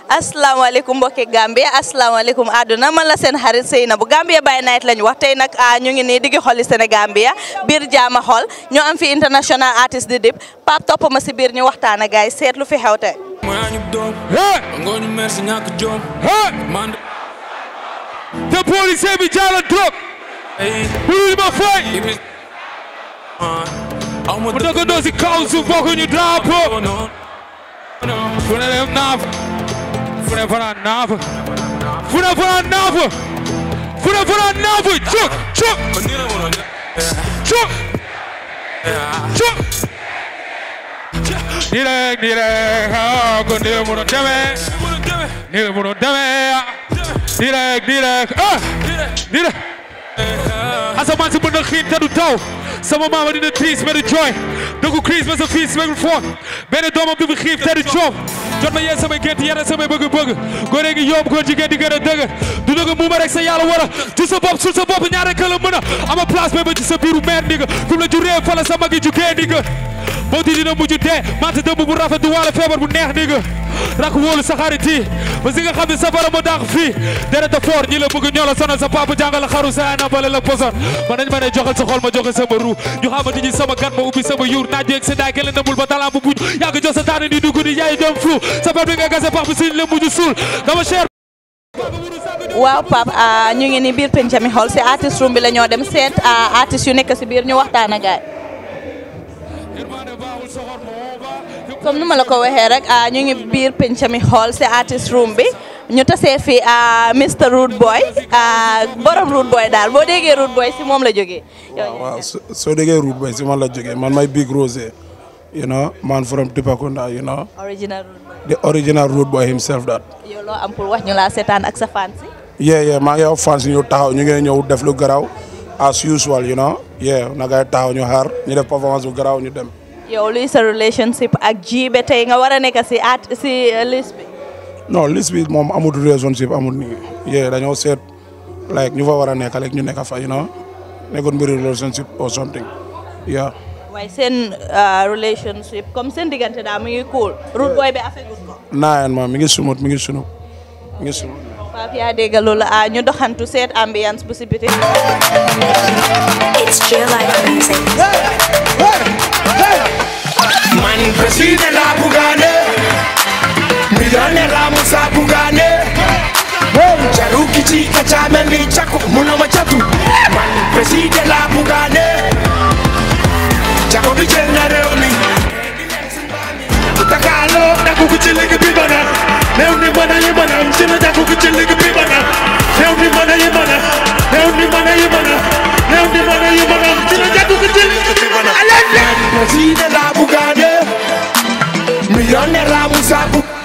asalaamaaleykum mbokki Gambia asalaamaaleykum àdduna man la seen xarit Seynabou Gambia by night lañu wax tey nag ñu ngi nii diggi xoli Sénégambia biir jaama xol ñu am fi international artist di Dip Pape topp ma si biir ñu waxtaan ak gaay seet lu fi xew tey. The police say me jala drop. Who is my fight? I'm gonna go see council fucking you drop. Funa dem naf. Funa fana naf. Funa fana naf. Funa fana naf. Chuk chuk. Chuk. Chuk. Direct. Ah, konde mo deme. Nire mo deme. Direct. Ah. Direct. Asa man si bunda khit tadu taw. Sama mama dina trees me the joy. Dogu Chris me sa fees me for. Bene domam du khif tadu chof. Jot ma yé sama genti yara sama bëgg gore gi yob ko jigéen di gëna dëgg. Du dëgg mu ma rek sa yalla wara. Ci sa bop sul sa bop ñaare kala mëna. Ama place be ba ci sa biiru mer ndiga. Fu la juré fa la sama gi jugé ndiga. Bo di dina muju té mata dëmb bu rafet du wala febar bu neex ndiga. Rak wolu sa xariti. Ba si nga xam ne safara mo daax fii deret a fort ñi la bëgg ñoo la sonal sa papa jàngal xaru sa na bale la poson man nañ ma ne joxal sa xol ma joxe sama ru ñu xamante ni sama gat ma ubbi sama yuur naaj yeeg sa daay kele namul ba talam bu buñ yàgg jox sa taane di dugg di yaay doom flou sa bi nga gase pax bi siñ la mujj suul dama cher waaw Pape ñu ngi ni biir pencami xool si artist room bi la ñoo dem seet artist yu nekk si biir ñu waxtaan ak gaay comme nu ma la ko waxee rek ñu ngi biir pencami xool si artist room bi ñu tasee fi Mr Rude Boy borom Rude Boy daal boo déggee Rude Boy si moom la jógee. waaw soo déggee Rude Boy si man la jógee man may Big Rose you know man from Tipakunda you know. original Rude Boy. the original Rude Boy himself that. yow loo am pour wax ñu laa seetaan ak sa fans yi. yeah maa ngi yow fans yi ñu taxaw ñu ngi ñëw def lu garaaw as usual you know na ngay taxaw ñu xaar ñu def performance bu garaaw ñu dem. yow luy sa relationship ak Jibe tey nga war a nekk si liste bi. non liste bi moom amul relationship amul nii dañoo seet like ñu fa war a nekk rek ñu nekk fa you know nekkul mbiri relationship or something waaye seen relationship comme seen diggante daal mu ngi cool Rude Boy bi affaire ko. naan ma mi ngi sumut. Pape yaa dégg loolu ñu doxantu seet ambiance bu si biti. It's Jill Life Music. Man president la bugane millionaire la musa bugane jaru kici kacha meli chako muno machatu man president la bugane chako bi jenna rewmi takalo na ku kici ligi bi bana new ni mana yimana msina jaku kici ligi bi bana new ni mana yimana msina jaku kici ligi bi bana president la bugane millionaire la musa bugane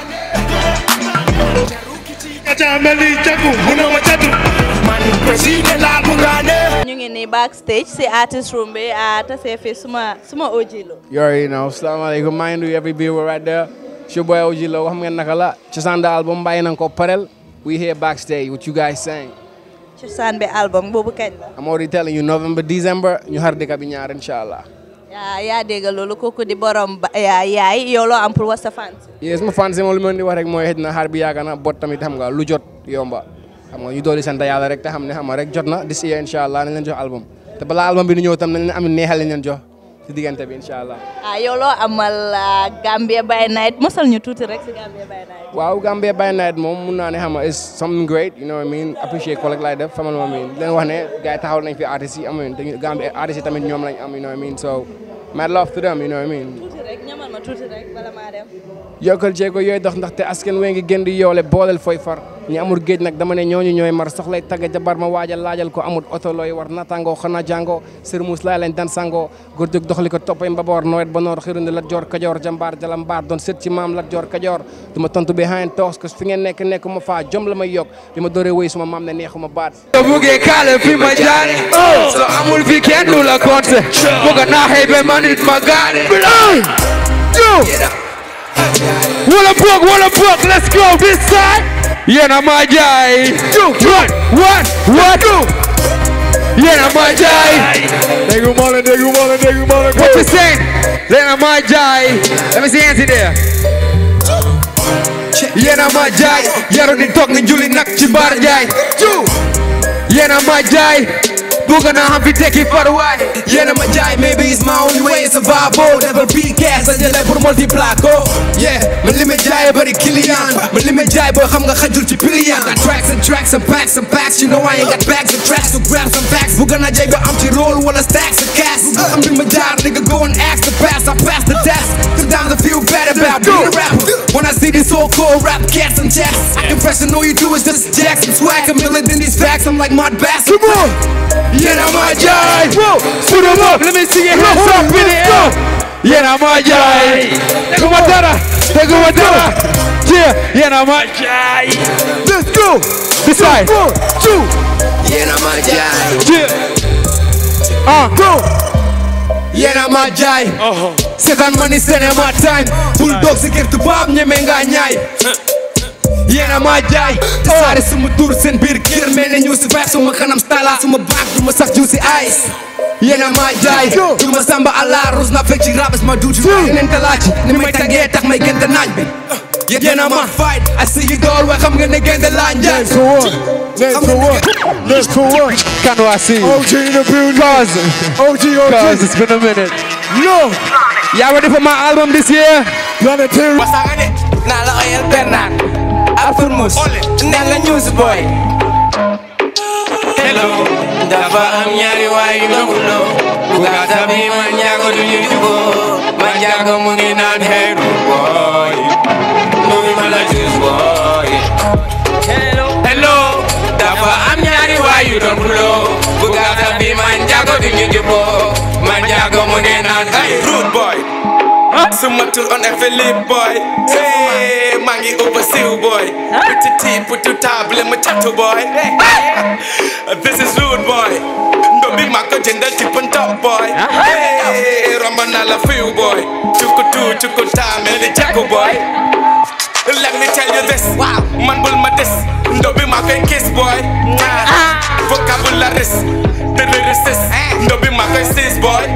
ñu ngi nii backstage si artist room bi tasee fi suma Ojilo. You already know. Assalamualaikum. Maa ngi nuyu every viewer right there. It's your boy Ojilo. Wax ngeen naka la. Cosaan da album bàyyi nañ ko parel. We here backstage. What you guys saying? Cosaan bi album boobu kañ la. I'm already telling you November, December ñu xar dëkk bi ñaar inshallah. yaa dégg loolu kooku di borom yaay yow loo am pour wax sa fans. yes ma fans moom li ma leen di wax rek mooy xëy na xaar bi yàgg na bot tamit xam nga lu jot yomba xam nga ñu dooli sant yàlla rek te xam ne xam nga rek jot na this year inshallah nañ leen jox album te balaa album bi di ñëw tam nañ leen am neexal lañ leen jox si diggante bi inshallah. yow loo amal Gambia by night mosal ñu tuuti rek si Gambia by night. waaw Gambia by night moom mun naa ne xam nga is something great you know what I mean appreciate ko rek laay def famal ma miin leen wax ne gars yi taxawal nañ fi artistes yi amuñ te Gambia artistes yi tamit ñoom lañ am you know what I mean so mad love to them you know what I mean. tuuti rek ñamal ma tuuti rek bala maa dem. yokkal jéego yooyu dox ndaxte askan wee ngi gën di yoole booleel fooy far ñi amul géej nag dama ne ñooñu ñooy mar soxlay tagga jabar ma waajal laajal ko amul oto looy war natangoo xanaa jàngoo sërmus laa leen dan sangoo góor jóg doxali ko toppay mbaboor nawet ba noor xirundi Lat Joor Kajoor jambaar jalambaar doon sët ci maam Lat Joor Kajoor du ma tontu behind toos ko fi ngeen nekk ma faa jom la may yokk bi ma dooree wéy suma maam ne neexuma baat buggee kaale fi ma jaare so amul fi kenn du la compte bugga naa xëy be man it ma gaare Walla book, let's go this side. Yeah, my guy. What? Yeah, my guy. Nigga Mullen. What you saying? Yeah, my guy. Let me see hands in there. Check. yéena ma jaay yaru di toog ni julli nag ci mbaar jaay yéena ma jaay Buga na xam fi tekki faruwaay yéena ma jaay maybe it's my only way to survive never be gas sa jëlee pour multiply ko yeah man li ma jaay bari client man li ma jaay boo xam nga xajul ci pillion got tracks and tracks and packs you know I ain't got bags and tracks so grab some facts Buga na jaay ba am ci roll wala stacks of cash Buga xam li ma jaar nigga go and ask the past I pass the test sometimes I feel bad about being a rapper when I see these so-called rap cats and jacks I confess and all you do is just jacks and swag a million in these facts I'm like Mud Bass come on yéena ma jaay put them up let me see your hands up in the air yéena ma jaay teguma dara yeah yéena ma jaay let's go this side yéena ma jaay go yéena ma jaay seetaan ma ni cinéma time bulldog si kër tubaab ñeme nga ñaay yéena ma jaay tasaare suma tur seen biir kër mel ne ñu si feex suma kanam stala suma baag du ma sax ju si ice yéena ma jaay du ma samba ala rus na fekk ci rabas ma duuti yeneen talaaci ni may tàggee tax may gënte naaj bi yéena ma fight I see you dool waaye xam nga ne gënte laa njaay Let's for what? Can I see OG in the building cause it's been a minute y'all ready for my album this year Planetary Wasangane na la oyel Bernard Alfurmus Nella News Boy Hello dafa am ñaari waay yu ndogulo Bugata bi man ñaago du ñu jubo man ñaago mu ngi naan hey boy Ndogi ma la News Boy Hello dafa am ñaari waay yu ndogulo Bugata bi man ñaago du ñu jubo man ñaago mu ngi naan hey rude boy Suma tour on a Philip boy Hey, mangi overseas boy Pretty tea, put to table, my tattoo boy This is rude boy Don't be my agenda tip on top boy Hey, Ramanala feel boy Chuku time, and the Jacko boy Let me tell you this, man bull my this Don't be my kiss boy Vocabularies, the lyricist Don't be my sis boy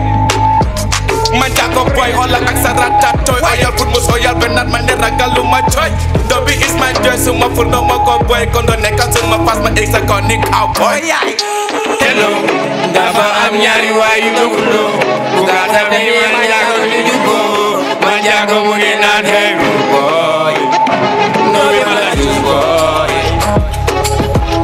Man jago boy, hola ak sarata toy Oyal put mus oyal benat man ragal ma toy Dobi is my joy, suma full no mo go boy Kondo nekal suma fast ma ex iconic cowboy Hello, dafa am ñaari waay yu ndogulo Bugata bi man jago li jugo Man jago mu ngi naan hey boy No be mala juice boy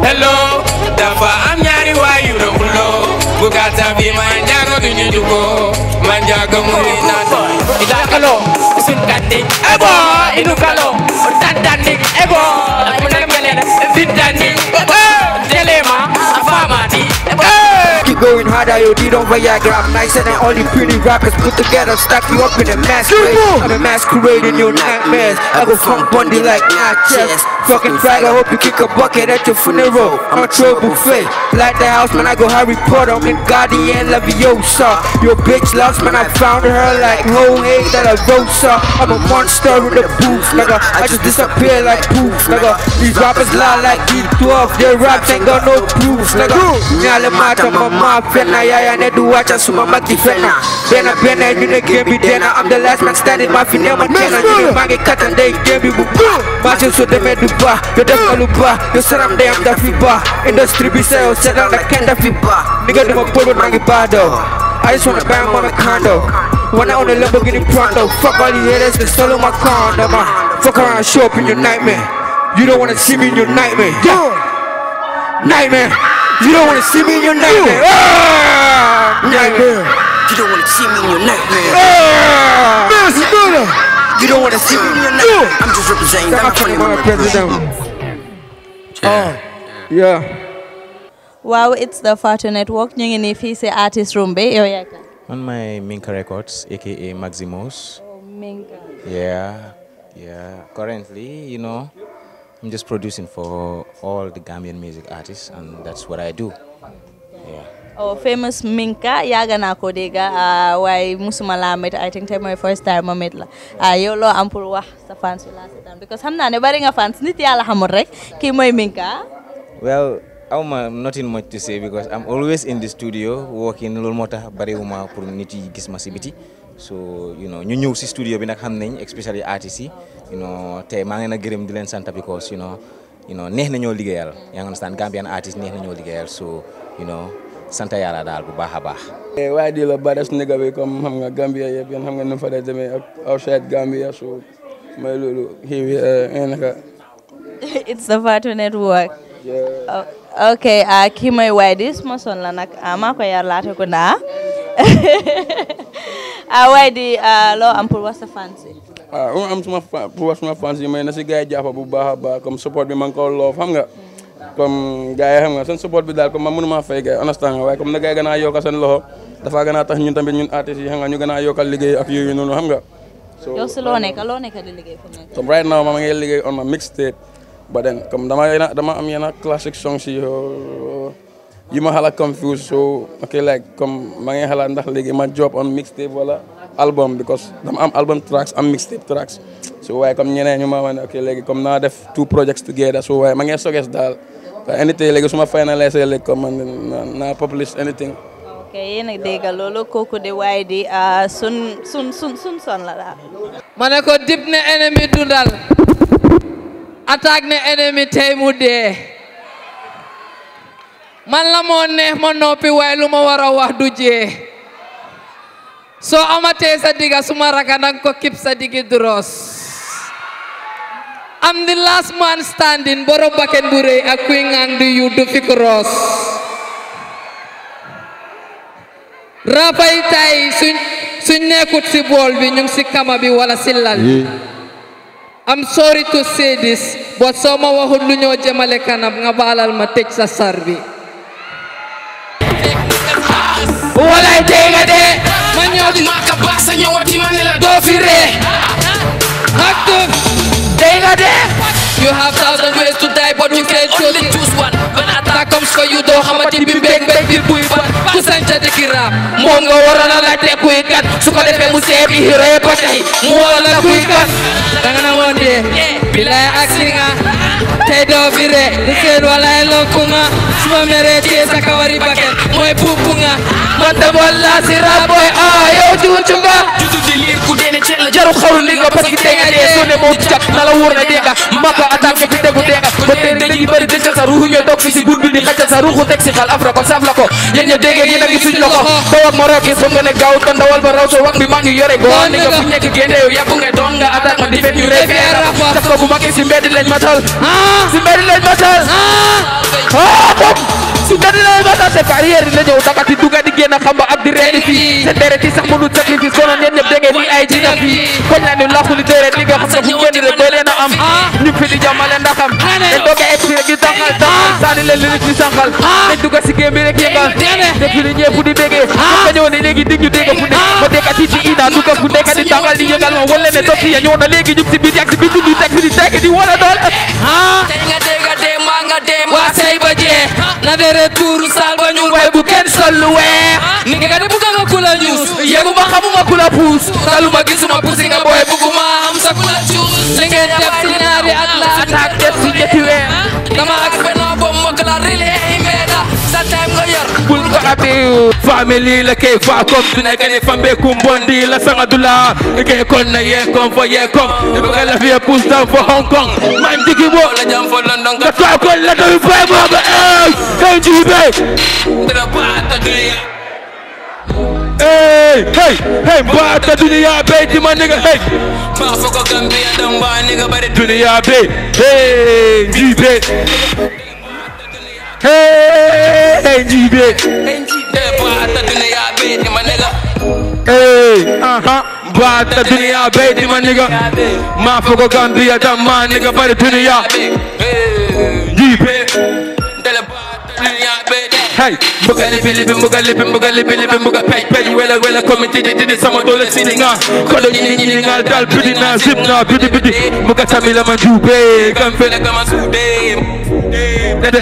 Hello, dafa am ñaari waay yu ndogulo Bugata bi man jago li jugo Manjago muni nana Idakalo Sunkandi Ebo Inukalo Tandandi Ebo Munakele Vindandi Delema Afamati Keep going harder, yo, you don't Viagra. I'm nicer than all you pretty rappers put together. Stack you up in a masquerade. I'm a masquerade in your nightmares. I go funk Bundy like nachos. Fucking fag, I hope you kick a bucket at your funeral. I'm a troll buffet. Like the house, man, I go Harry Potter. I'm in Guardian Leviosa. Your bitch lost, man, I found her like Ho-Hey that I Rosa. I'm a monster in the booth, nigga. I just disappear like poof, nigga. These rappers lie like D12. Their raps ain't got no proof, nigga. Nyale mata mama fena yaya ne do watch suma maki fena. Bena you ne game be dena. I'm the last man standing my finna my tena. You mange cut and they game be buba. Macho so de me duba. You def kaluba. You saram de am da fiba. Industry be say o set on the kenda fiba. Nigga do my polo mange bado. I just wanna buy him on a condo. When I own a Lamborghini Pronto. Fuck all you haters, they solo my condo, man. Fuck around, show up in your nightmare. You don't wanna see me in your nightmare. Nightmare. You don't wanna see me in your nightmare. Nightmare. You don't wanna see me in your nightmare. You don't wanna see me in your nightmare. I'm just representing. I'm president. Yeah. Wow, it's the Fatu Network. ñu ngi nii fii si artist room bi yow yaakaar. On my Minka Records, aka Maximus. Oh, Minka. Yeah. Currently, you know, I'm just producing for all the Gambian music artists, and that's what I do. Yeah. Oh, famous Minka, yaga na ko dega waaye musuma la met. I think tey mooy first time ma met la. Yow loo am pour wax sa fans la seetaan because xam naa ne bari nga fans nit yàlla xamul rek kii mooy Minka. Well, nothing much to say because I'm always in the studio working loolu moo tax bariwuma pour nit yi gis ma si biti so you know ñu ñëw si studio bi nag xam nañ especially artistes yi you know tey maa ngi leen a gërëm di leen sant because you know neex na ñoo liggéeyal yaa ngi understand Gambian artist neex na ñoo liggéeyal so you know sant yàlla daal bu baax a baax. waaye di la bares nigga bi comme xam nga Gambia yëpp yéen xam nga nu fa dee demee ak outside Gambia so mooy loolu naka. It's the Fatu Network. Yeah. Okay, kii mooy waay di suma son la nag maa ko yar laate ko naa waay di loo am pour wax sa fans yi. am pour wax suma fans yi may na si gars yi jàpp bu baax a baax comme support bi ma ngi ko loof xam nga comme gars yi xam nga seen support bi daal comme man mënuma fay gars yi understand nga waaye comme na gars yi gën a yokkal seen loxo dafa gën a tax ñun tamit ñun artistes yi xam nga ñu gën a yokkal liggéey ak yooyu noonu xam nga. yow si loo nekk di liggéey fu mu nekk. comme right now ma ngi liggéey on ma mixtape but then comme dama am yenn classic songs yi ma xala confuse so ok like comme ma ngi xalaat ndax léegi ma job on mixtape wala album because dama am album tracks am mixtape tracks so waaye comme ñeneen ñu ma wax ne ok léegi comme naa def 2 projects together so waaye ma ngi suggest daal anything léegi su ma finaliser léegi comme naa publish anything. ok yéen a dégg loolu kooku de waaye di sun son la daal. ma ne ko Dip ne ennemi dundal attaque ne ennemi tey mu dee man la moo neex ma noppi waaye lu ma war a wax du jee soo amatee sa digga suma raka nang ko kip sa digi dros am the last man standing boro baken bu rëy ak kuy ngang di yu du fi cross rapay tay suñ nekkut si bool bi ñu ngi si kama bi wala si lal bi I'm sorry to say this but soo ma waxul lu ñoo jëmale kanam nga baalal ma tëj sa sar bi walay tey nga dee ma ñëw di maka baax sa ñëwati ma ne la doo fi ree ak tëf tey nga dee you have 1,000 ways to die but you can't choose one when attack comes for you doo xamati bi mbéeg biir buy ban ku sanca dëkki raam moom nga waroon a laajte kuy kat su ko defee mu seebi hiro yi ba tey mu wala kuy kat danga na woon dee bilay ak si nga tey doo fi ree di seen walay lonku nga su ma meree tee sa kawari baken mooy puupu nga man de walla si rap boy yow juucu nga juutu di liir ku dee ne ceen la jaru xaru li nga parce que tey nga dee soo ne moo jàpp na la wóor na dee nga maka attaque fi tegu dee nga ba tey dañuy bëri dëccal sa ruuxu ñooy toog fi si buur bi di xaccal sa ruuxu teg si xal afra ko saf la ko yéen ña déggee yéen a ngi suñ loxo daw ak ma rokki foog nga ne gaaw kon dawal ba raw so wax bi maa ngi yore goon ni nga fu nekk génde yow yàpp nga doon nga attaque ma di fet ñu rey fee rap daf ko bu mag si mbedd lañ ma tal si mbedd lañ ma tal si mbedd lañ ma tal te carrière la ñëw dakati duga di génn xamba ak di reeni fii seen deret yi sax mënul sacrifice konoon yéen ñëpp dégg ni ay jina fii koñ la ni laxuli deret li nga xam ne fu ngeen rek doy leen a am ñu fi di jàmmale ndaxam dañ dooga expi rek di tàngal sànni leen li nit ñi sànqal dañ duga si géem bi rek yëngal te fi di ñëpp di déggee nga ñëw ne léegi dig ñu dégg fu nekk ma déggati ci ina duga fu nekk di tàngal di yëngal ma wala ne tokki ya ñëw na léegi ñu si biir yàgg si biir di teg fi di teg di wala dool tey nga dégg dee maa nga dee waa say ba jee na de retour sal ba ñuul way bu kenn sol lu weex ni nga di bugga nga kula ñuus yéegu ma xamuma kula puus taluma gisuma puusi nga booy bugguma am sa kula cuus li ngeen def si ñaari at la attaque def si ñetti weer dama ak benn bom mokk la relais meeda sa time nga yor bul ko abiw family la kay fa kom du nekk ni fambe kumbondi la sanga dula ke kon na ye kom fo ye kom e bëgg la fi pousse down for Hong Kong man digi bo la jam fo London ka to ko la do fay mo ga hey jibe dara baata dunya hey baata dunya be di man nigga hey ma fo ko Gambia dam ba nigga bari dunya be hey jibe hey jibe baata dunya be di man nigga baata dunya be di man nigga ma fo ko Gambia dam ma nigga bari dunya jibe dala baata dunya be hey mbuga lipi mbuga pej wela community di sama dole sininga kodo nyini ngal dal bidi na zip na bidi mbuga tamila manjube kamfele kama sude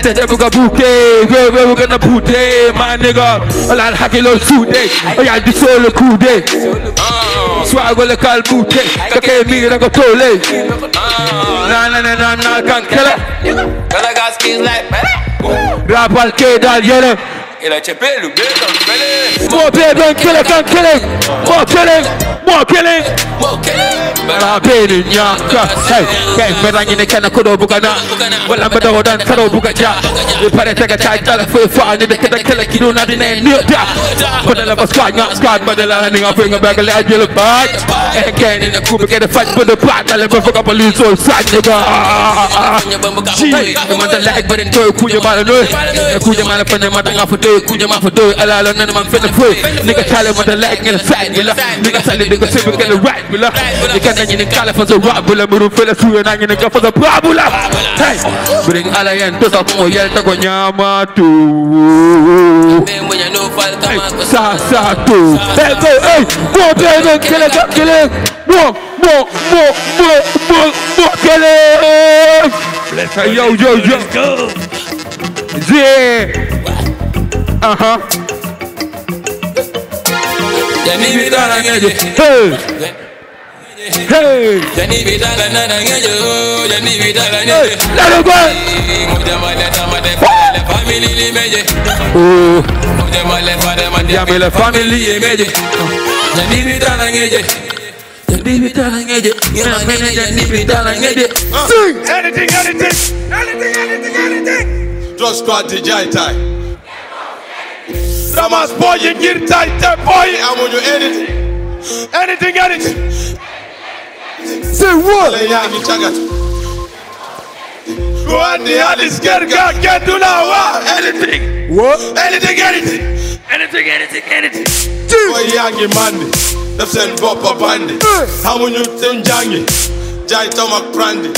tete mbuga buke we we gonna bude my nigga ala hakilo sude ya di solo kude swago le kalbute kake mi rago tole na kan kala gas keys like rap al ke dal yele ila chepelu beka mbele. More baby, killing, more killing, more killing, more killing. Bara baby, nyaka. Hey, hey, merang ini kena kudo bukana. Wala bedo dan kado bukaja. Ipare tega chai tala fufa ni deketa kele kidu na dine niuta. Badala squad badala ni ngapinga bagale ajil bag. Again in the kubi get a fight with the black. Tala befuka police all side nigga. Hey, I'm on the leg but enjoy kuja bala no. Kuja mana pene mata ngafudo kuja mafudo ala la nana man finna put. Nigga tala on the leg in the side bila. Nigga tala nigga sipping in the right bila. Nigga nanya ni kala for the rock bila muru fela suya nanya ni for the babula. Hey, bring ala yan to sa mo yel ta ko nyama tu. Hey, sa tu. Hey go hey, go baby kill it. More kill it. Hey yo. Yeah. Yani bitala ngeje. Hey. Yani bitala nana ngeje. Yani bitala ngeje. Let it go. Moja maleta made family limeje. Oh. Moja maleta made Yamele family limeje. Yani bitala ngeje. Yani bitala ngeje. Yani bitala ngeje. Sing. Anything. Just squad the jai tie. Ramas boy you get tight boy. I want you anything. Say what? Go on the hell is get do now. Anything. What? Anything. Boy yangi mandi. They've sent Boppa Bandi. How when you turn jangi? Jai Tomak Brandy.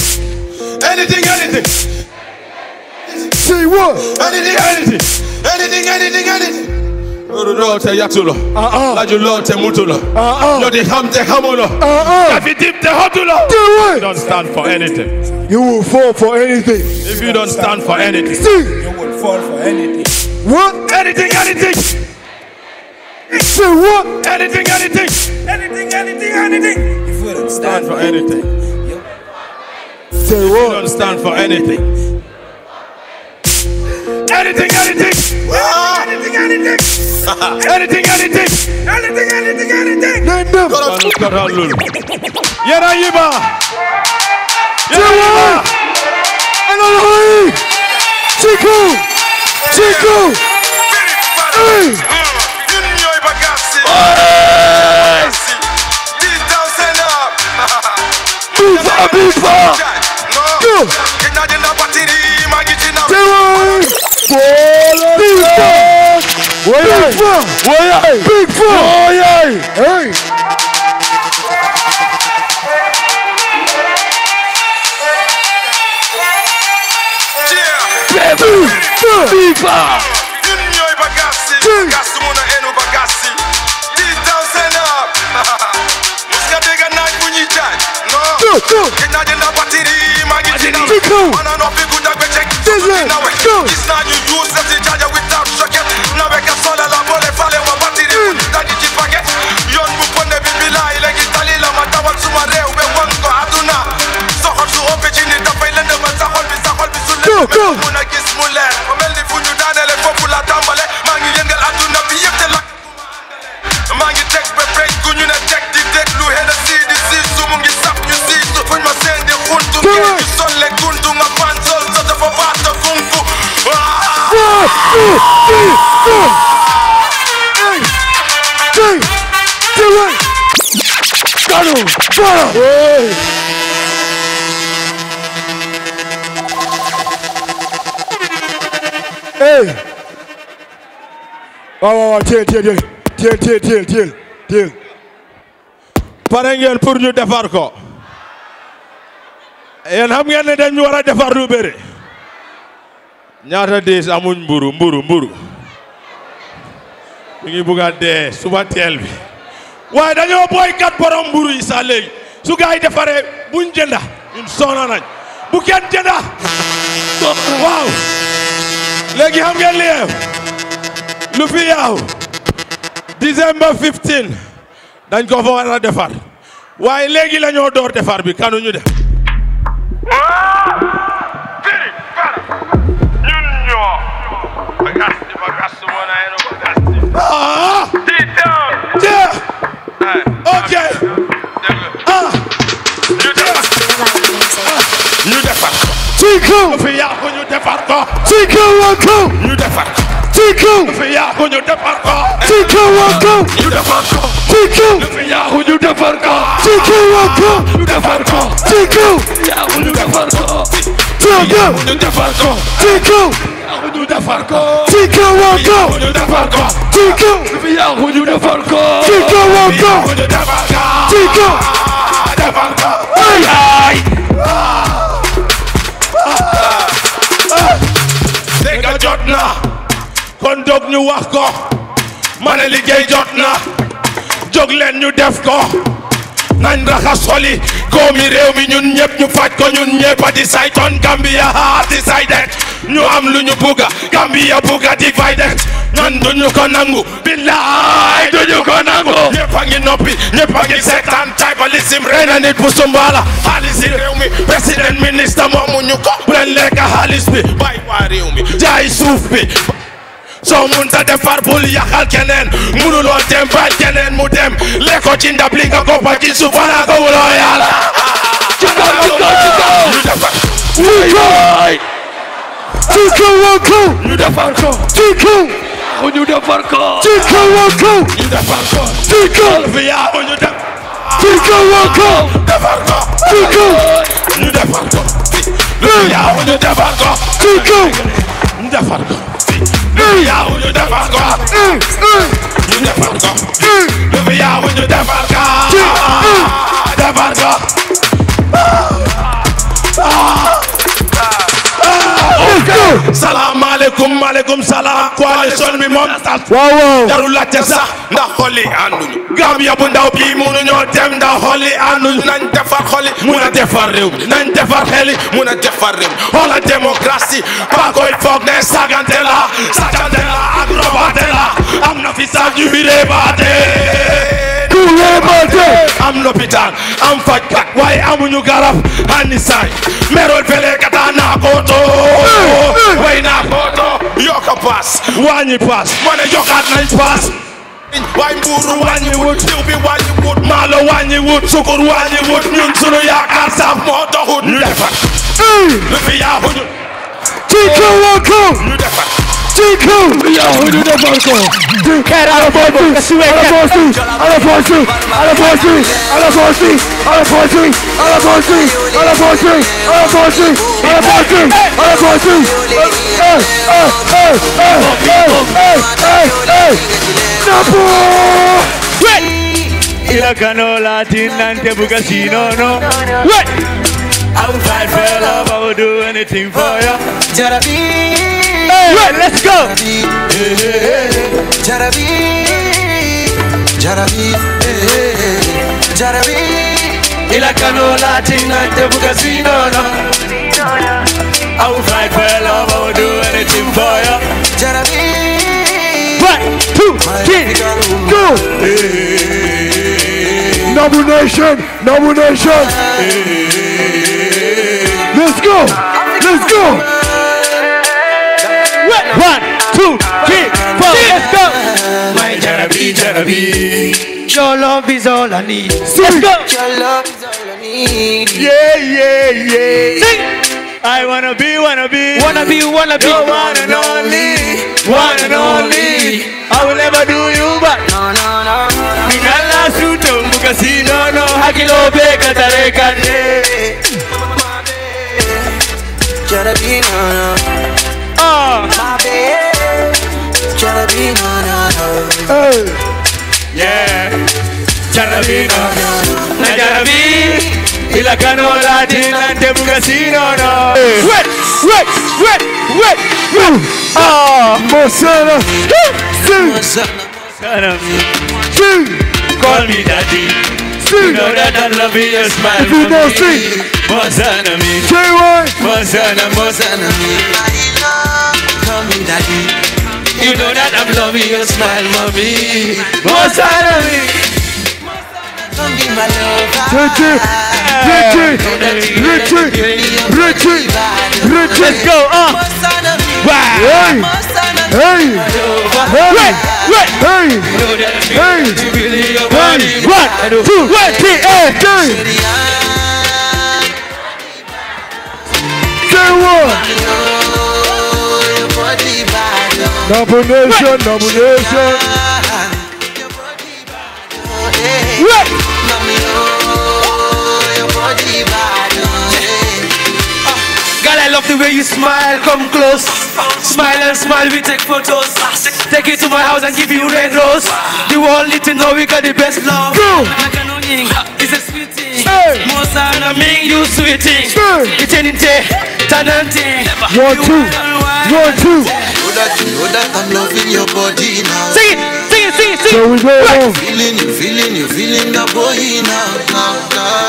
Anything. Say what? Anything. Lote yatulo. Laju lote mutulo. No the hamte hamulo. If you dip the hotulo. Do it. Don't stand for anything. You will fall for anything. If you don't stand for anything, Sing. you will fall for anything. What? Anything. Say what? Anything. If you don't stand for anything, Say you what? don't stand for anything. Anything. Name them. Yera yiba. Another Chico. Hey. Bifa. Go. Big four. Hey. Bifa. Hey. Oh, teel. Pare ngeen pour ñu defar ko. Yéen xam ngeen ne dañu war a defar lu bëri. Ñaata dees amuñ mburu. Mi ngi bugg a dee suba teel bi. Waaye dañoo boycott borom mburu yi sax léegi. Su gaay defaree buñ jënda. Ñun soona nañ. Bu kenn jënda. Waaw. Léegi xam ngeen li yeew. Lu fi yaaw. December 15. Dañ ko fa war a defar. Waaye léegi la ñoo door defar bi kanu ñu def. Ñun ñoo. Bagas di bagas mo na fi yàqu ñu defar ko. ci kaw waa kaw. ñu defar ko. ci kaw. fi yàqu ñu defar ko. ci kaw waa kaw. ñu defar ko. ci kaw. fi yàqu ñu defar ko. ci kaw waa kaw. ñu defar ko. ci kaw. yàqu ñu defar ko. ñu defar ko. ci kaw. yàqu ñu defar ko. ci kaw waa kaw. ñu defar ko. ci kaw. fi yàqu ñu defar ko. ci kaw waa kaw. ñu defar ko. ci kaw. defar ko. ay. dégg jot na kon dog ñu wax ko ma ne liggéey jot na jóg leen ñu def ko nañ raxas xoli koomi réew mi ñun ñëpp ñu faj ko ñun ñëpp a decide Gambia ha decided ñu am lu ñu bugga Gambia bugga divided ñun duñu ko nangu billaay duñu ko nangu ñëpp a ngi noppi ñëpp a ngi seetaan tribalism rey na nit bu sumbala xaalis yi réew mi président ministre moomu ñu ko bu leen lekk xaalis bi bàyyi waa réew mi jaay suuf bi soo munta defar bul yàqal keneen munuloo dem baaj keneen mu dem lekko ci ndab li nga ko ba ci suuf wala ko wuloo yàlla ci kaw ñu defar ci kaw waa kaw. ñu defar ko ci kaw. ñu defar ko ci kaw waa kaw. ñu defar ko ci kaw. fi yaa ñu def ci kaw waa kaw. defar ko ci kaw. ñu defar ko fi yaa ñu defar ko ci kaw. ñu defar ko fi yaa ñu defar ko ñu defar ko fi yaa ñu defar ko defar ko salaamaaleykum maaleykum salaam coalition bi moom waaw jarul laajte sax ndax xol yi ànduñu Gambia bu ndaw bii mënuñoo dem ndax xol yi ànduñu nañ defar xol yi mun a defar réew mi nañ defar xel yi mun a defar réew mi xoola démocratie ba koy foog ne sagante la sàccante la ak robaate la am na fi sax ñu biree baate am lopitaan am fajkat waaye amuñu garab hani saay merol fele kata naa ko to way naa ko to yokka paas wàññi paas ma ne yokkaat nañ paas waay mbuuru wàññi wut diw bi wàññi wut maalo wàññi wut sukur wàññi wut ñun sunu yaakaar saaf moo doxut ñu defar lu fi yaaxuñu ci kaw waa kaw. ñu defar ci kaw. yaaxuñu defar ko Ala Fosi, ala Fosi, ala Fosi, ala Fosi, ala Fosi, ala Fosi, ala Fosi, ala Fosi, ala Fosi, ala Fosi, ala Fosi. Napo! Ila canola tinante bucasino no. I would fight for love, I would do anything for you. Hey, let's go. Jarabi, Jarabi, Ila canola tinante bucasino no. I would fight for love, I would do anything for you. Jarabi. 1, 2, 3, go! Noble Nation, Noble Nation. Let's go, let's go. 1, 2, 3, 4, let's go. My Jarabi, Jarabi, your love is all I need. Let's go. Your love is all I need. Yeah, yeah, yeah. Sing. I wanna be your one and only, one and only. I will never do you back. No. Minala suto mukasino no hakilo beka tarekane. Jarabi, no. My babe. Jarabi, no. Yeah, Jarabi no. Na Jarabi. Ila canola tinante mukasino no. Wait. Mosana. Sing. Call me daddy. Sing. You know that I love you, your smile. If you don't sing. Mosana me. Say what? Mosana me. Call me daddy. You know that I'm loving your smile, mommy. Mosana me. Come be my lover. Richie. Let's go, Hey. Hey. Hey. 1, 2, 3, 8. Nomination, nomination. Girl, I love the way you smile, come close. Smile and smile, we take photos. Take it to my house and give you red rose. The world need to know we got the best love. It's a sweet thing. Most are not me, you sweet thing. It's anything, tanante. 1, 2, 1, 2. Know that I'm loving your body now. Sing it, sing it, sing it, sing it. So we go on. Feeling the boy now.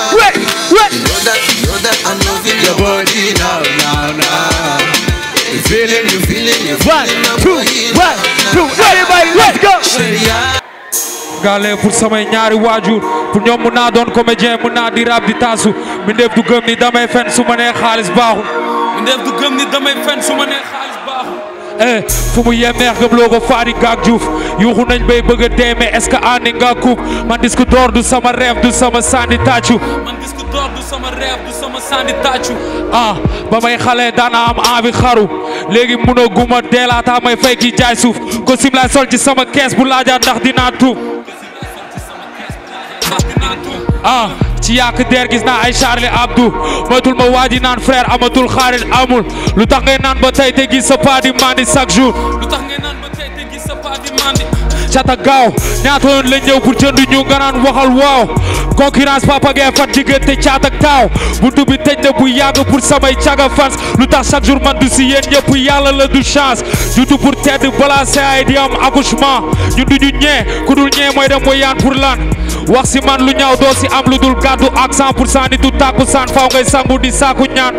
You know that I'm loving your body now. You feeling the boy now. 1, 2, 1, 2. Everybody, let's go. Gale pour samay ñaari waajur pour ñoom mun naa doon comédien mun naa di rap di taasu mi ndef du gëm ni damay fen su ma nee xaalis baaxul mi ndef du gëm ni damay fen su ma nee xaalis baaxul fu mu yemeex gëm loo ko faari gaak juuf yuuxu nañ bay bëgg a dee mais est-ce que àndi nga kuub man disque d'or du sama rêve du sama sandi tàccu man disque d'or du sama rêve du sama sandi tàccu ba may xale daana am envie xaru léegi mun a guma deelaata may fay ki jaay suuf ko sim laay sol ci sama kees bu laajaat ndax dinaa tuub ci yàq der gis naa ay Charlie Abdou moytul ma waaji naan frère amatul xaarit amul lu tax ngay naan ba tey te gis sa pa di mandi chaque jour lu tax ngay naan ba tey te gis sa pa di mandi cata gaaw ñaata yoon la ñëw pour jënd ñu nga naan waxal waaw concurrence papa gay fat diggante caat ak taaw buntu bi tëj na bu yàgg pour samay caga fans lu tax chaque jour man du si yéen ñëpp yàlla la du chance jutu pour tedd balaa sa ay di am accouchement ñun du ñu ñee ku dul ñee mooy dem mooy yaan pour lan wax si man lu ñaaw doo si am lu dul gàddu ak 100% ni du tàkku saan faaw ngay sangu di saaku ñaan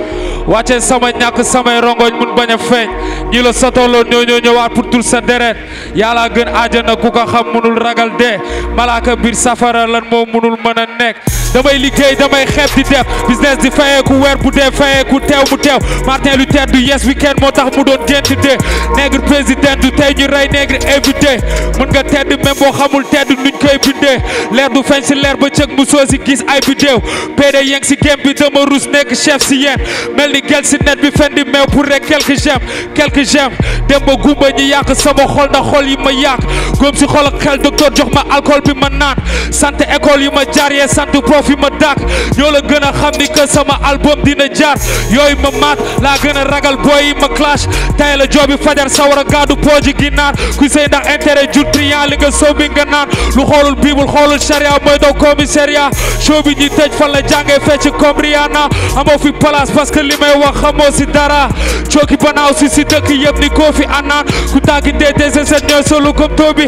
wàcce sama ñàkk samay rongoñ mun bañ a feeñ ñi la sotoloo ñoo ñëwaat pour tul sa deret yàlla gën àjjana ku ko xam munul ragal dee malaaka biir safara lan moo munul mën a nekk damay liggéey damay xeeb di def business di fayeeku weer bu dee fayeeku teew mu teew Martin Luther du yes weekend moo tax mu doon gént dee nègre président du tey ñu rey nègre invité mën nga tedd même boo xamul tedd nuñ koy bindee leer du feeñ si leer ba cëg mu soo si gis ay bidéew pédé yeng si game bi dama rus nekk chef si yéen mel ni gel si net bi fen di meew pour rek quelques j'aime dem ba gumba ñi yàq sama xol na xol yi ma yàq góom si xol ak xel docteur jox ma alcool bi ma naan sant école yi ma jaar yee sant prof yi ma dàq ñoo la gën a xam ni que sama album dina jaar yooyu ma maat laa gën a ragal booy yi ma clash tay la joobi fajar sawar a gaadu pooji ginnaar ku sey ndax intérêt jul triant li nga soow bi nga naan lu xoolul bible xoolul charia mooy daw commissariat show bi ñi tëj fan la jàngee fecc comme Rihanna amoo fi place parce que li may wax xamoo si dara cooki banaaw si dëkk yëpp ni koo fi anaan ku tàggi DTC seen ñooy solu comme toobi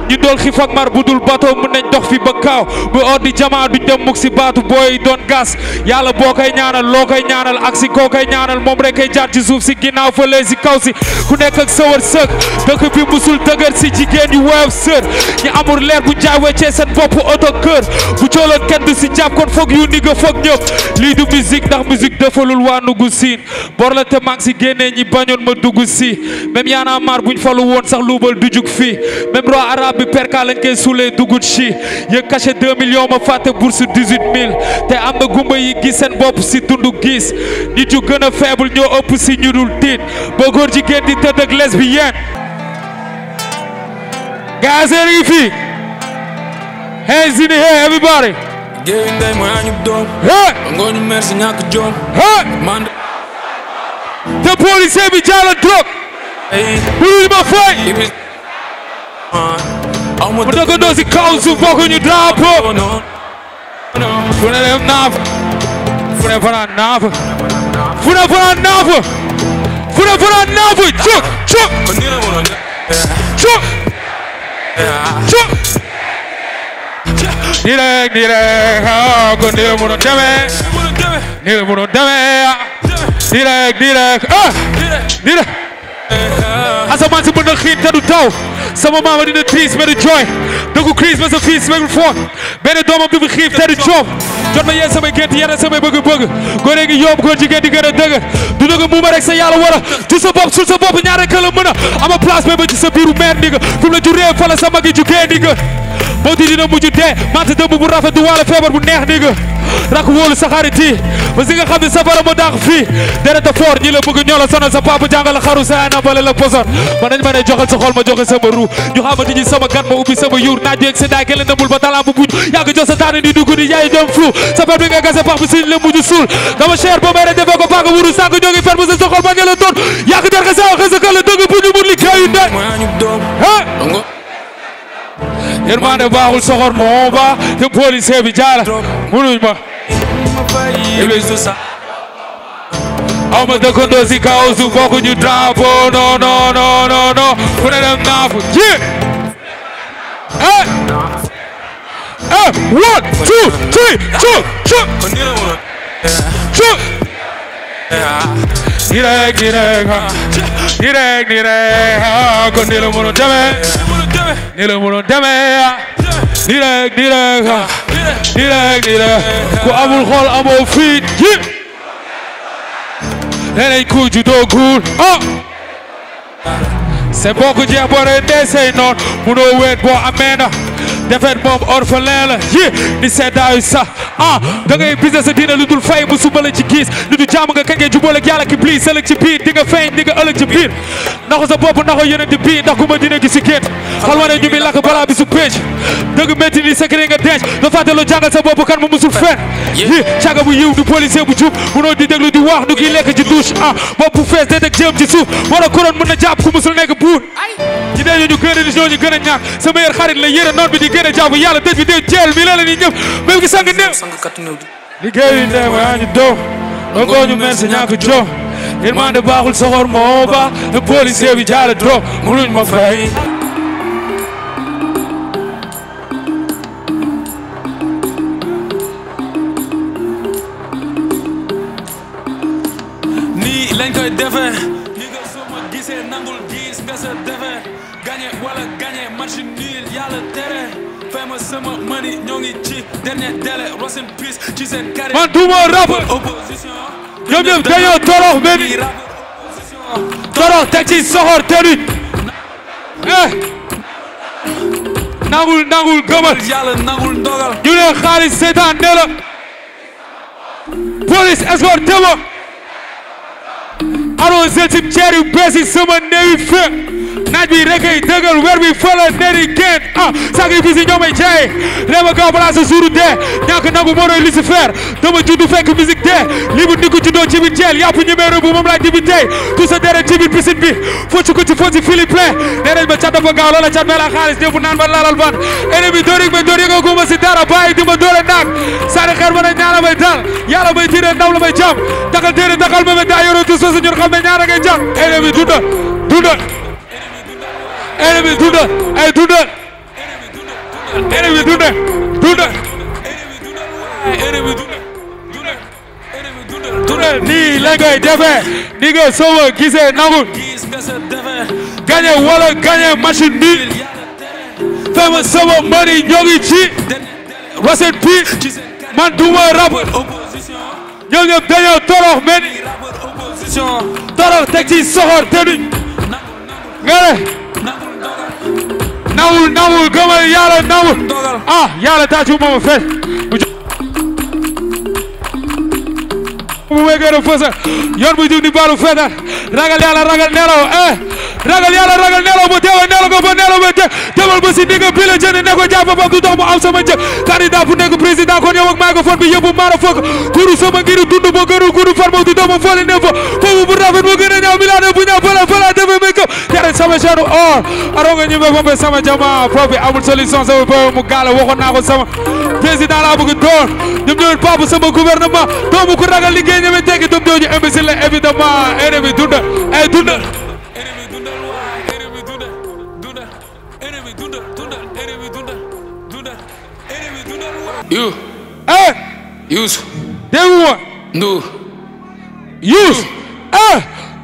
ñu dool xiif ak mar bu dul bateau mën nañ dox fi ba kaaw bu ordi jamaa duñ dem mukk si baatu booy doon gas yàlla boo koy ñaanal loo koy ñaanal ak si koo koy ñaanal moom rek kay jaar ci suuf si ginnaaw fële si kaw si ku nekk ak sa wërsëg dëkk bi musul dëgër si jigéen yu woyof sër ñi amul leer bu jaay weccee seen bopp auto kër bu cooloon kenn du si jàpp kon foog yu ni nga foog ñëpp lii du musique ndax musique defalul waa nugu siin bor la te maa ngi si génnee ñi bañoon ma dugg si même yaana mar buñ falu woon sax luubal du jug fii même roi arabe bi perka lañ koy suulee dugut chi yëg cachet 2 millions ma fàtte bourse 18000 te am na gumba yi gis seen bopp si dundu gis nit yu gën a faible ñoo ëpp si ñu dul tiit ba góor jigéen di tëdd ak lesbienne guys yi fii hands in the air everybody géwin day mooy añub doom ngooñu merci ñàkk jom man te policier bi jaala drop buluñu ma fay mu dëkkandoo si kaw suuf bokkuñu drapeau fu ne dem naaf fu ne fanaan naaf fu ne fanaan naaf fu ne fanaan naaf cuk cuk cuk cuk nii rek ko nii la mënoon demee nii la mënoon demee nii rek nii rek asamaan si mën na xiin te du taw sama maama dina triis mais du jooy dëggu crise mais sa fiis megul foon benn doomam du fi xiif te du coow jot ma yee samay gént yere samay bëgg-bëgg góor gi yomb góor jigéen di gën a dëgg du dëgg muuma rek sa yàlla wala ci sa bopp sul sa bopp ñaar rek la mën a ama place mais ba ci sa biiru meer ni nga fi mu la juree fa la sa magi jugee ni nga moo ti dina mujj dee mante dëmb bu rafet du waale feebar bu neex ni nga rak wóolu sa xarit yi ba si nga xam ne safara ma dàq fii dereta fort ñi la bëgg ñoo la sonal sa papa jàngal xaru sa na bale la poson ma nañ ma ne joxal sa xol ma joxe sama ruu ñu xamante ni sama gan ma ubbi sama yuur naaj yeeg sa daay kele ndamul ba talaa bu buj yàgg jox sa taani di dugg di yaay doom flou sa pet bi nga gase pax bi siñ la mujj suul dama cher ba may re defee ko paaka wuru sànq jógi fer ba sa xol ba ngeen la doon yàgg der nga sa xësa kala dëgg bu ñu mun li kayu ndey yërmande baaxul soxor moo ba te policier bi jaala munuñ ma aw ma dëkkandoo si kaw su bokku ñu drapeau non non non non non fu ne dem naa fu ji one two three direct kon ni la mënu demee ni la mënu demee direct ku amul xol amoo fit ji neneen ku juddoo guul c'est bokk jeex boo rey ndey say noon munoo weet boo amee na defet moom orphelin la yi ni seddaayu sax da ngay business sa diine lu dul fay mu suba la ci gis lu du jàmm nga kañ ngay jubóole ak yàlla ki bliis sëlëg ci biir di nga feeñ di nga ëllëg ci biir naxu sa bopp naxu yeneen di biir ndax ku ma dina gis si gént xal ma ne ñu mi lakk balaa bi su pénc dëgg métti ni secret nga denc da fàtte lu jàngal sa bopp kan ma musul fen yi caga bu yiw du policier bu jub munoo di déglu di wax du kiy lekk ci douche bopp bu fees déet ak jéem ci suuf wala couronne mën na jàpp ku musul nekk buur ci dee ñu gën a dis ñooñu gën a ñàkk sa meilleur xarit la yére noon bi di gën a jàpp yàlla dëj bi dee jeel mi la ni ñëpp même gi sang néew liggéeyu ndee ma ñu dow dogoo ñu merci ñàkk jox yërmande baaxul soxor moo ba le policier bi jaale drogue munuñ ma fay nii lañ koy defee ni nga soo ma gisee nangul gis nga sa defee gagné wala gagné match nul yàlla tere fay ma sama mani ñoo ngi ci dernier délai rest in peace ci seen carrière man duma rap ñoom ñëpp dañoo torox benn torox teg ci soxor teruñ nangul gëmal yàlla nangul ndogal ñu ne xaalis seetaan ne la police escort tema arrosé ci ceer yu bees yi sama néewi fe naaj bi rek ay dëggal weer bi fële neri génn sacrifice yi ñoo may jaay réew gaaw balaa sa suuru dee ñàkk nangu moo doy Lucifer dama juddu fekk musique dee lii bu ndiku juddoo ci biir jeel yàpp numéro bu moom laa dibi tey tout sa deret ci biir piscine bi focc ko ci focc Philippe plein nee nañ ma cat dafa gaaw loola cat mela xaalis ñëpp naan ba laalal ban ennemi dóorig ma dóor yëga guma si dara bàyyi di ma doole naag sànni xeer ma ne ñaara may dal yàlla may tiré ndaw la may jàmm takal téere takal ma daa yoroo tout soosu ñun xam ne ñaara ngay jàmm ennemi dunda ennemi dunda ay dunda ennemi dunda nii la ngay defee ni nga soo gisee nangul gagné wala gagné machine bi fay ma sama mani ñoo ngi ci recette bi man duma rap ñoom ñëpp dañoo torox mel torox teg ci soxor te duñ nga ne nawul gëmal yàlla nawul yàlla tàccu moom fet bu wegee fësa yoon bu jub ni baalu fetal ragal yàlla ragal nelaw ragal yàlla ragal nelaw ba teewa nelaw ko ba nelaw ba demal ba si digga bi la jënd ne ko jàpp ba du dox mu am sama njëg candidat bu nekk président kon yow ak microphone bi yëpp maara fokk kuru sama ngir dund ba gënu kuru farma du dama fole ne fa foofu bu rafet moo gën a ñaaw milaane bu ñaaw fala defe may këp tere sama chaîne or aro nga ñëme bombe sama jama profi amul solution sama boy mu gaala waxoon naa ko sama président laa bëgg doon ñoom ñooy papa sama gouvernement doomu ku ragal liggéey ñeme tekki doom jooju imbécile la évidemment ennemi dunda ay dunda Use. They want. No. Use.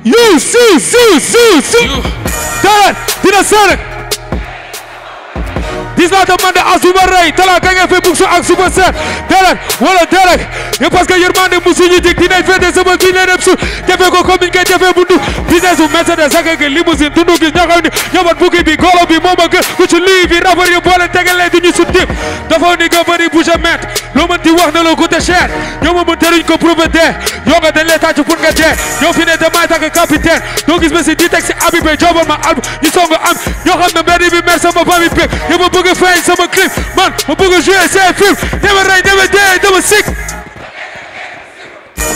Use. Dara dina sënk. Dis naa man de asuma rey tala ka nga fe bugg ak suba seet derek wala derek et parce que yërmande musu ñu dig dinañ fete sama kii ne dem su defee ko comme ni nga defee bundu business bu Mercedes ak limousine dundu gis ñoo xam ne ñoom bukki bi golo bi moom ak ku ci lii bi rapport yi boole tegal leen di ñu su dip dafa ni nga bëri bouge met loo mën di wax na la coûté cher ñoo ma mën teruñ ko prouvé dee yoo nga dañ lay tàcc pour nga dee ñoo fi ne damay tàgg capitaine doo gis ma si di teg si Habibé jobal ma album ñu songo am ñoo xam ne mbedd bi mer sama bami bég yow ma bëgg a feeñ sama clip man ma bëgg a jouer seen film dama rey dama dee dama sik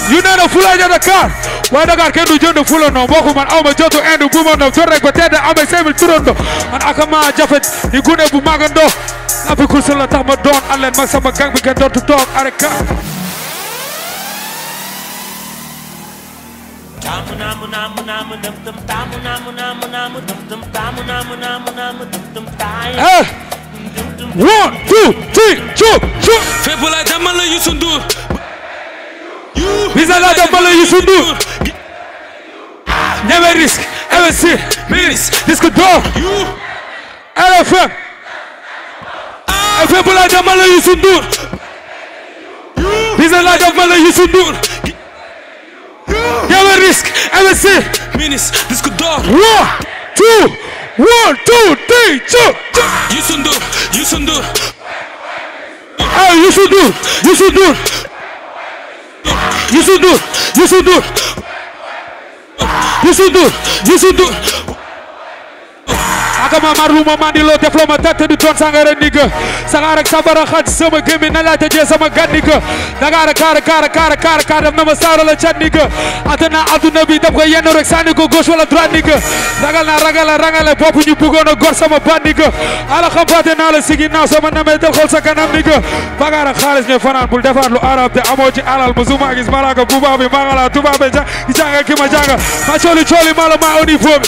yu nee na fula ja Dakar waaye Dakar kenn du jënd fula no mbokku man aw ma jotu indi bu ma no jot rek ba tedd amee 5000 turando man akama jafet ni gune bu magandoo na fi kursul la tax ma doon allen mag sama gang bi kenn dootu toog areka one two three two fépp la demal la Youssou Ndour Bisa la demal la Youssou Ndour ñeme risque investir disque d'or RFM fépp la demal la Youssou Ndour Bisa la demal la Youssou Ndour ñeme risque investir disque d'or 1 2 3 Youssou Ndour Youssou Ndour Youssou Ndour Youssou Ndour Youssou Ndour Youssou Ndour Youssou Ndour Youssou Ndour akama marlu ma mandilo def lo ma tete du ton sangara nigga sangara sabara xat sama gemi na la tejé sama gan nigga dagara kar def na ma sawra la chat nigga atana aduna bi daf ko yenn rek sani ko gauche wala droite nigga rangala bop ñu bëggoon gor sama ban nigga ala xam faté na la sigi na sama namé def xol sa kanam nigga bagara xaalis ne fanan bul defar lu arab te amo ci alal musuma gis malaka buba bi mangala tuba be janga ki ma janga ma choli mala ma au niveau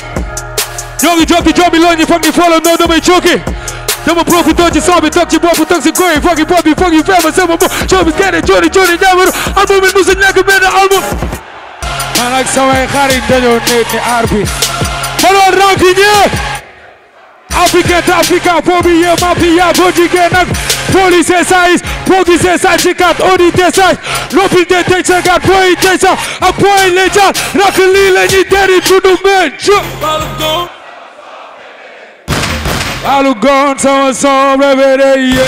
ñoo ngi jokki loo ñu foog ni follow no damay cooki dama profito ci son bi toog ci bopp toog ci koy foog yi bopp yi foog yi feebar sama bopp coobi gene cooni ñaamaru album bi musu ñàkk benn album man ak samay xarit dañoo nekk ni aar bi ma doon rancunier africain te africain foofu yee ma fi yaa boo jigéen nag police sais boo gisee sa ci kat audité sa lopil de teg sa kat booy teg sa ak booy le jaar rak lii la ñuy deri dundu meen Balu gone, sama son préféré, yeah.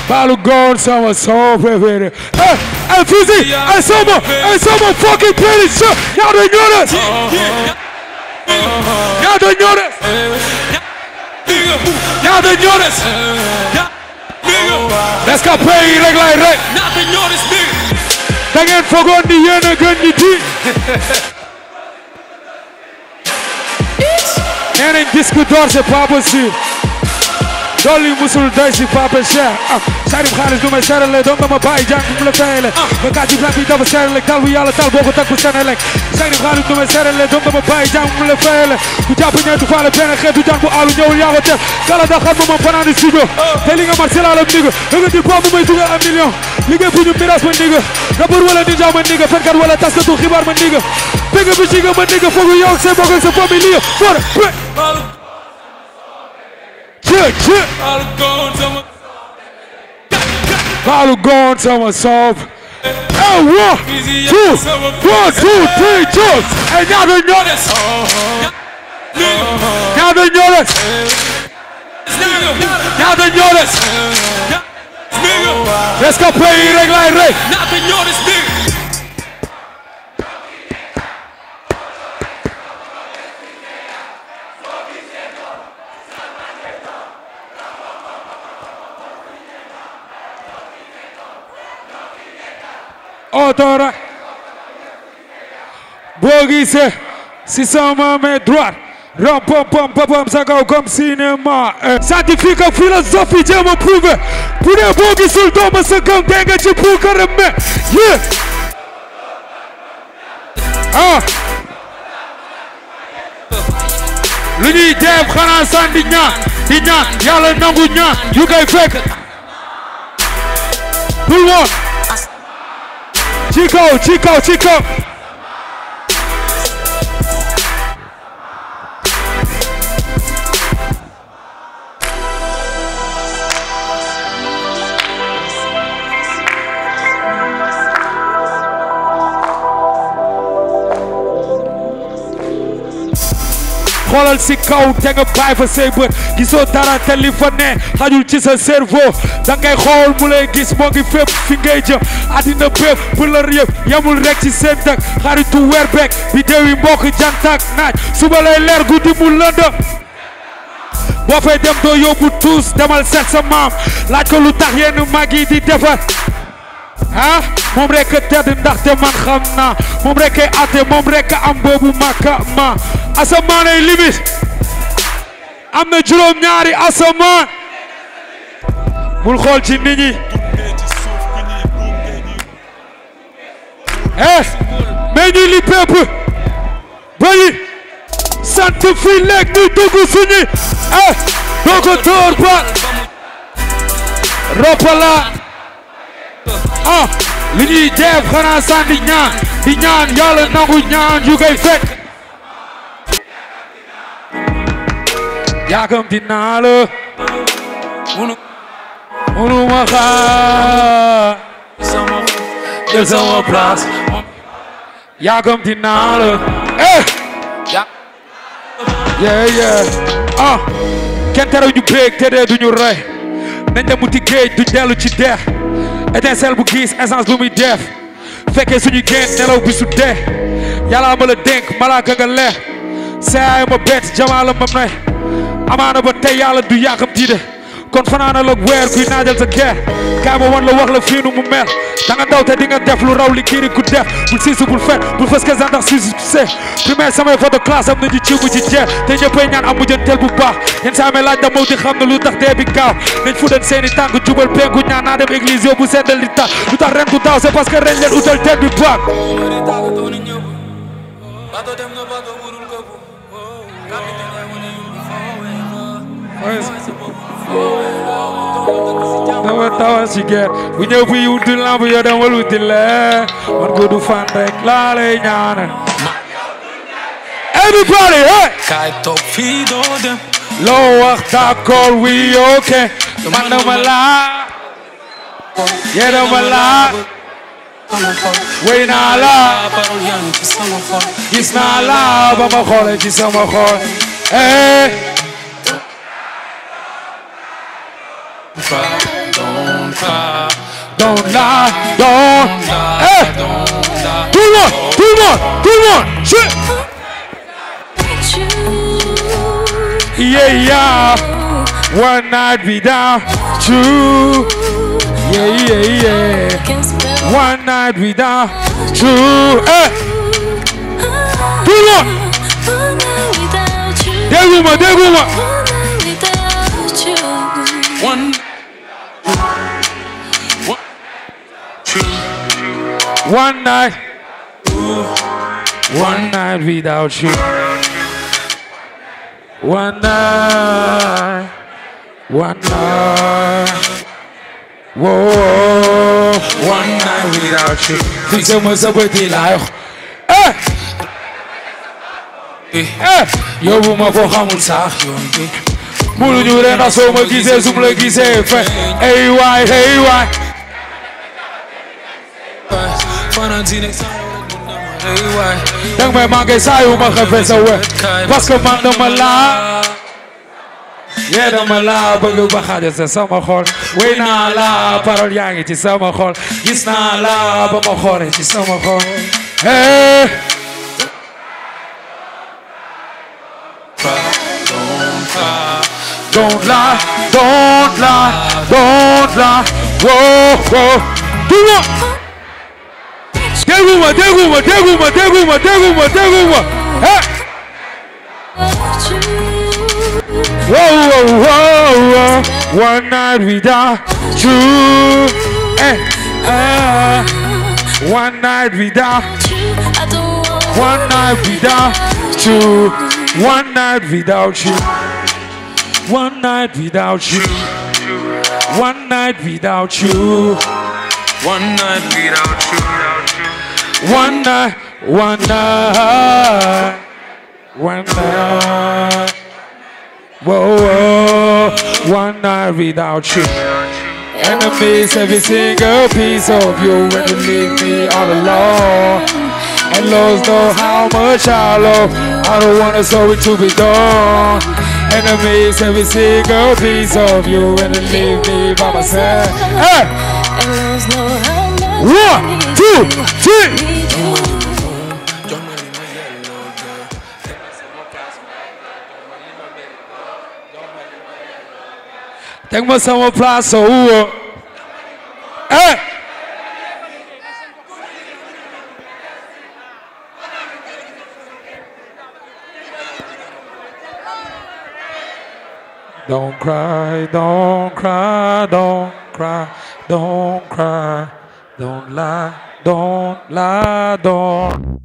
Balu gone, sama son préféré. Hey, Fizzy, hey, someone fucking play this shit. Y'all don't know this. Y'all don't know this. Y'all don't know this. Let's go play like right. Nothing know this nigga. Da ngeen fogoon ni yéen a gën ñi di. Nee nañ disque d'or c'est pas possible. Dolly musul day si Papa Cheikh Sarif xaalis du may serale doom dama bàyyi jàng mu la fayale ba kàddu blanc bi dafa serale tal bu yàlla tal boo ko teg bu Senelec Sarif xaalis du may serale doom dama bàyyi jàng mu la fayale ku jàpp ñeetu faale benn xeetu jàng bu àllu ñëwul yaa ko teg kala da xam ma fanaan di studio te li nga mar silalam niga da nga di po mu may dugal 1 million liggéey bu ñu miras ma niga rappeur wala ninja ma niga fenkat wala taskatu xibaar ma niga bëgg bi ci nga ma niga foogu yow ak sa bokk ak sa famille fora Balu gone, sama sob. Hey, 1 2 3 jokes. Hey, y'all don't know this. Y'all don't know this. Y'all don't know this. Let's go play regular rate. Nothing know this nigga. Autora boo gisee si sama main droite ram pam pam sa kaw comme cinéma scientifique ak philosophie jéem a prouvé bu dee boo gisul dooma sa kaw dee nga ci puukare me yeah lu ñuy def xanaa san di ñaan yàlla nangu ñaan yu koy fekk tout le monde Chico. xoolal si kaw te nga bàyyi fa say bët gisoo dara te li fa ne xajul ci sa cerveau da ngay xool mu lay gis moo ngi fépp fi ngay jëm àddina bépp bu la yëpp yamul rek ci seen dëkk xaritu weer beeg bi déewi mbokk jantak naaj suba lay leer guddi mu lëndëm boo fay dem doo yóbbu tuus demal seet sa maam laaj ko lu tax yenn mag yi di defar ah moom rek a tedd ndaxte man xam naa moom rek ay ate moom rek a am boobu makama asamaan ay limite am na juróom ñaari asamaan bul xool ci nit ñi mais ñu li pépp bayi sant fii léeg ñu dugg suñu doo ko door ba ropala li ñuy def xanaa sant di ñaan yàlla nangu ñaan yu koy fekk yaakam dinaa la munu ma xaar jël sama place yaakam dinaa la kenn tere ñu béeg te dee duñu rey nañ dem uti géej duñ dellu ci deex étincelle bu gis essence bu muy def fekkee suñu génn nelaw bi su dee yàlla ma la dénk malaaka nga leer saay ma bett jamaa la mam nay amaana ba tey yàlla du yàqam tiide kon fanaana la weer kuy naajal sa geer kaay ma wan la wax la fii nu mu mel da nga ndaw te di nga def lu raw li kiri ku def bul siisu bul fet bul fës ke ndax siisu se primaire samay photo classe am na ñu ciw bu ci jeex te ñëppay ñaan am mujjanteel bu baax yenn saa amee laaj da maw di xam ne lu tax dee bi gaaw nañ fu den seeni tànk jubal penku ñaan naa dem église yóbbu seddal di tax lu tax ren du daaw c'est parce que ren leen utal teen bi baax dama tawa si ger bu ñëw bu wuti lamb yo dama wuti le man ko du fan rek laa lay ñaanal everybody hey kay toog fii doo dem loo wax d'accord we okay man dama la yeah dama la wey naa la gis naa la ba ma xoole ci sama xol hey don't lie, hey, tout le monde, shit. Yeah, one night without you. Yeah, one night without you. Hey, tout le monde. Dégoûte-moi. One night without you. One night. Whoa, one night without you. Fix it was up with the life. Yo, woman, for how much you Mulu ñu rena so ma gisee sum la gisee fe hey waay dang may manqué saa yu ma xefe sa we parce que man dama laa yeah dama laa bëgg ba xaaja sa sama xol wey naa la parole yaa ngi ci sama xol gis naa la ba ma xoole ci sama xol hey Don't lie, whoa, do what? Deguma, hey! Whoa, one night without you, one night without you, one night without you, one night without you. One night without you. One night without you. One night without you. One night. Whoa. One night without you. Enemies, every single piece of you when you leave me all alone. And Lord know how much I love. I don't want a story to be done. Enemies, every single piece of you, and then leave me by myself. Hey! 1, 2, 3. Take my summer place, so hey! Don't cry, don't cry, don't cry, don't cry, don't lie, don't lie, don't.